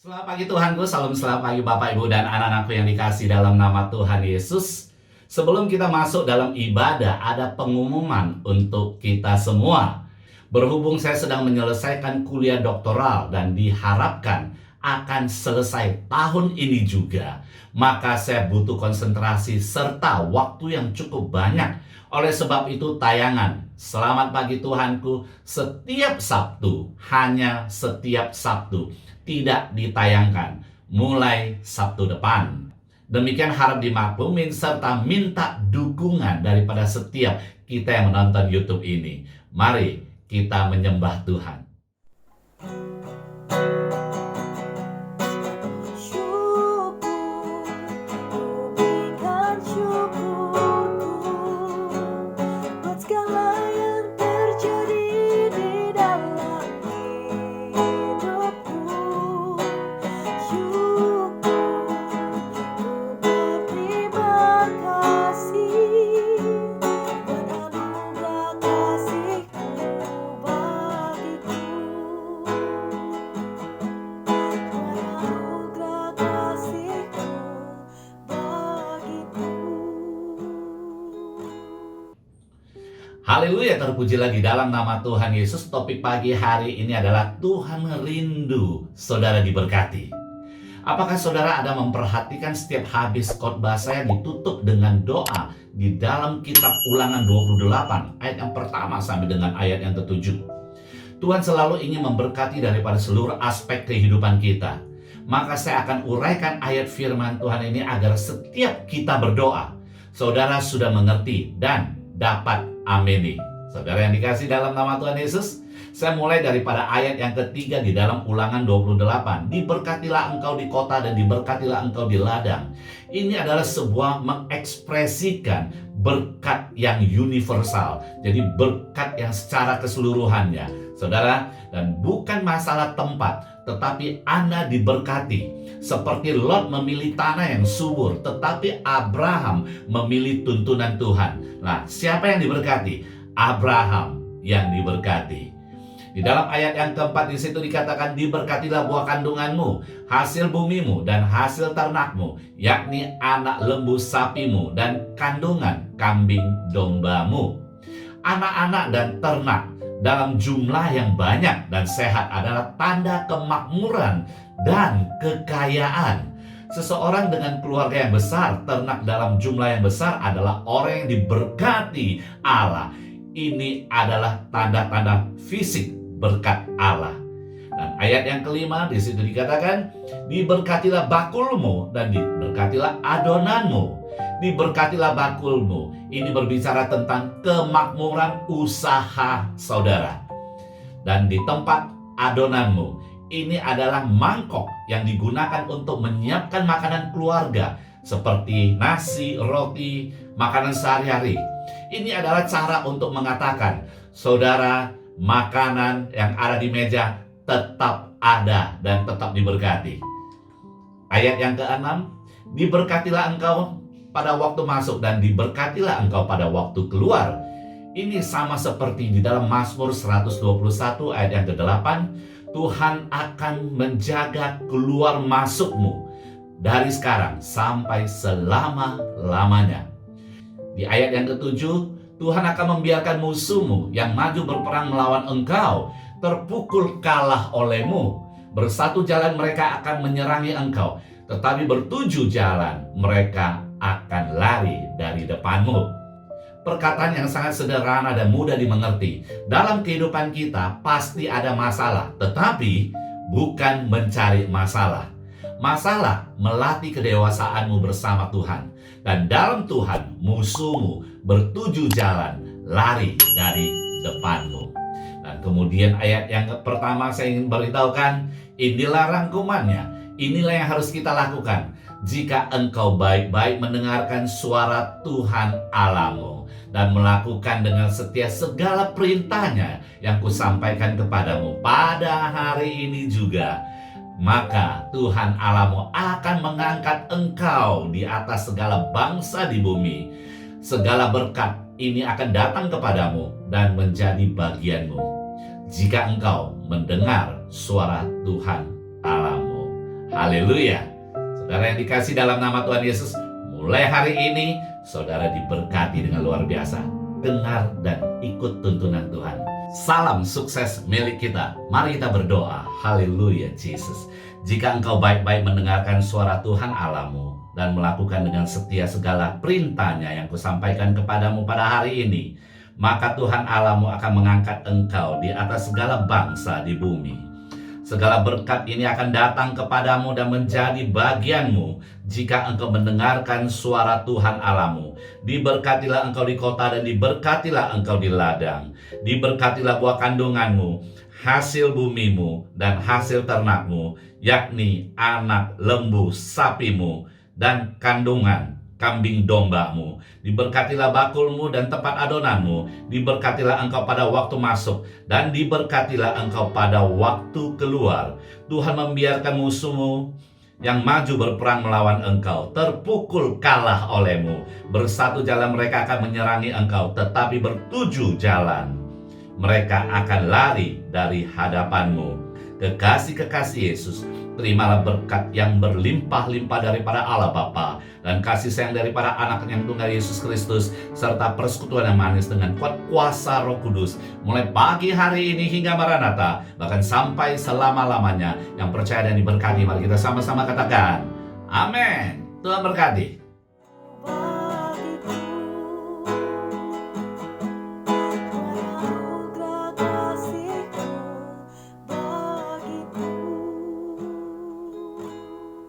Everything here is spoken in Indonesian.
Selamat pagi Tuhanku, salam selamat pagi Bapak Ibu dan anak-anakku yang dikasih dalam nama Tuhan Yesus. Sebelum kita masuk dalam ibadah, ada pengumuman untuk kita semua. Berhubung saya sedang menyelesaikan kuliah doktoral dan diharapkan akan selesai tahun ini juga, maka saya butuh konsentrasi serta waktu yang cukup banyak. Oleh sebab itu tayangan Selamat Pagi Tuhanku setiap Sabtu, hanya setiap Sabtu, tidak ditayangkan mulai Sabtu depan. Demikian harap dimaklumin serta minta dukungan daripada setiap kita yang menonton YouTube ini. Mari kita menyembah Tuhan. Haleluya, terpuji lagi dalam nama Tuhan Yesus. Topik pagi hari ini adalah Tuhan rindu saudara diberkati. Apakah saudara ada memperhatikan setiap habis khotbah saya ditutup dengan doa di dalam kitab Ulangan 28 ayat yang pertama sampai dengan ayat yang ke-7. Tuhan selalu ingin memberkati daripada seluruh aspek kehidupan kita. Maka saya akan uraikan ayat firman Tuhan ini agar setiap kita berdoa, saudara sudah mengerti dan dapat amini. Saudara yang dikasih dalam nama Tuhan Yesus, saya mulai daripada ayat yang ketiga di dalam Ulangan 28. Diberkatilah engkau di kota dan diberkatilah engkau di ladang. Ini adalah sebuah mengekspresikan berkat yang universal. Jadi berkat yang secara keseluruhannya, saudara, dan bukan masalah tempat, tetapi Anda diberkati. Seperti Lot memilih tanah yang subur, tetapi Abraham memilih tuntunan Tuhan. Nah, siapa yang diberkati? Abraham yang diberkati. Di dalam ayat yang keempat di situ dikatakan, diberkatilah buah kandunganmu, hasil bumimu dan hasil ternakmu, yakni anak lembu sapimu dan kandungan kambing dombamu. Anak-anak dan ternak dalam jumlah yang banyak dan sehat adalah tanda kemakmuran dan kekayaan. Seseorang dengan keluarga yang besar, ternak dalam jumlah yang besar adalah orang yang diberkati Allah. Ini adalah tanda-tanda fisik berkat Allah. Dan ayat yang kelima di situ dikatakan, diberkatilah bakulmu dan diberkatilah adonanmu. Diberkatilah bakulmu. Ini berbicara tentang kemakmuran usaha saudara. Dan di tempat adonanmu, ini adalah mangkok yang digunakan untuk menyiapkan makanan keluarga seperti nasi, roti, makanan sehari-hari. Ini adalah cara untuk mengatakan, saudara, makanan yang ada di meja tetap ada dan tetap diberkati. Ayat yang ke-6, diberkatilah engkau pada waktu masuk dan diberkatilah engkau pada waktu keluar. Ini sama seperti di dalam Mazmur 121 ayat yang ke-8. Tuhan akan menjaga keluar masukmu dari sekarang sampai selama-lamanya. Di ayat yang ke-7, Tuhan akan membiarkan musuhmu yang maju berperang melawan engkau terpukul kalah olehmu. Bersatu jalan mereka akan menyerangi engkau, tetapi bertujuh jalan mereka akan lari dari depanmu. Perkataan yang sangat sederhana dan mudah dimengerti. Dalam kehidupan kita pasti ada masalah, tetapi bukan mencari masalah. Masalah melatih kedewasaanmu bersama Tuhan. Dan dalam Tuhan, musuhmu bertujuh jalan lari dari depanmu. Dan kemudian ayat yang pertama saya ingin beritahukan, inilah rangkumannya. Inilah yang harus kita lakukan. Jika engkau baik-baik mendengarkan suara Tuhan Allahmu dan melakukan dengan setia segala perintahnya yang kusampaikan kepadamu pada hari ini juga, maka Tuhan Allahmu akan mengangkat engkau di atas segala bangsa di bumi. Segala berkat ini akan datang kepadamu dan menjadi bagianmu jika engkau mendengar suara Tuhan Allahmu. Haleluya. Saudara yang dikasih dalam nama Tuhan Yesus, mulai hari ini saudara diberkati dengan luar biasa. Dengar dan ikut tuntunan Tuhan. Salam sukses milik kita. Mari kita berdoa. Haleluya Jesus. Jika engkau baik-baik mendengarkan suara Tuhan Allahmu dan melakukan dengan setia segala perintahnya yang kusampaikan kepadamu pada hari ini, maka Tuhan Allahmu akan mengangkat engkau di atas segala bangsa di bumi. Segala berkat ini akan datang kepadamu dan menjadi bagianmu jika engkau mendengarkan suara Tuhan Allahmu. Diberkatilah engkau di kota dan diberkatilah engkau di ladang. Diberkatilah buah kandunganmu, hasil bumimu, dan hasil ternakmu, yakni anak lembu sapimu dan kandungan kambing dombamu. Diberkatilah bakulmu dan tempat adonanmu. Diberkatilah engkau pada waktu masuk dan diberkatilah engkau pada waktu keluar. Tuhan membiarkan musuhmu yang maju berperang melawan engkau terpukul kalah olehmu. Bersatu jalan mereka akan menyerangi engkau, tetapi bertujuh jalan mereka akan lari dari hadapanmu. Kekasih-kekasih Yesus, terimalah berkat yang berlimpah-limpah daripada Allah Bapa dan kasih sayang daripada anak yang tunggal Yesus Kristus, serta persekutuan yang manis dengan kuasa Roh Kudus mulai pagi hari ini hingga Maranatha, bahkan sampai selama-lamanya. Yang percaya dan diberkati, mari kita sama-sama katakan amin. Tuhan berkati.